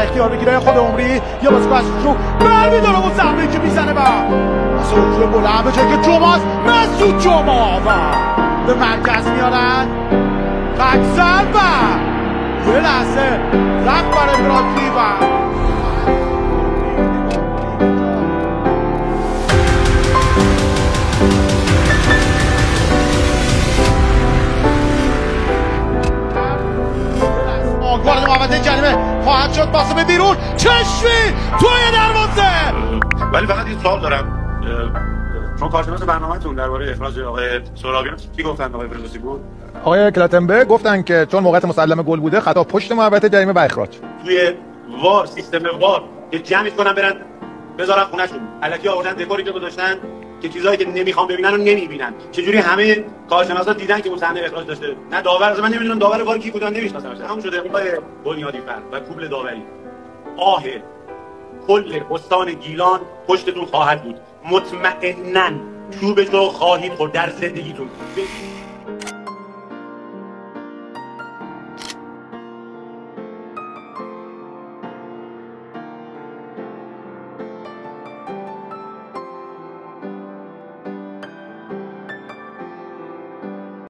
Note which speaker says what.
Speaker 1: اختیار بگیره خود عمری یا بس رو برمیداره اون ضربه‌ای که میزنه و اصلا اونجور بلند به جایی که جمعه مسعود جمعه به مرکز میارن خکسر و یه لحظه رفت برای برادلی و وارد محوطه جریمه خواهد شد. پاس به بیرون، چشمی توی دروازه.
Speaker 2: ولی فقط یه سوال دارم، چون کارشناس برنامه‌تون درباره اخراج آقای سهرابیان چی گفتن؟ آقای فردوسی بود
Speaker 3: آقای کلاتنبرگ گفتن که چون موقعیت مسلم گل بوده خطا پشت محوطه جریمه و اخراج.
Speaker 2: توی وار سیستم وار که جمعش کنن برن بذارن خونه‌شون، الکی آوردن دکوری که گذاشتن که چیزایی که نمیخوام ببینن رو نمیبینن. چجوری همه کارشناسا دیدن که اون صحنه اخراج داشته؟ نه داور، من نمیدونم داور وار کی بودن، نمیشناسم. همون شده اونای بنیادی فرد و کوبل داوری. آه کل استان گیلان پشتتون خواهد بود، مطمئناً چوبش رو خواهید خورد در زندگیتون.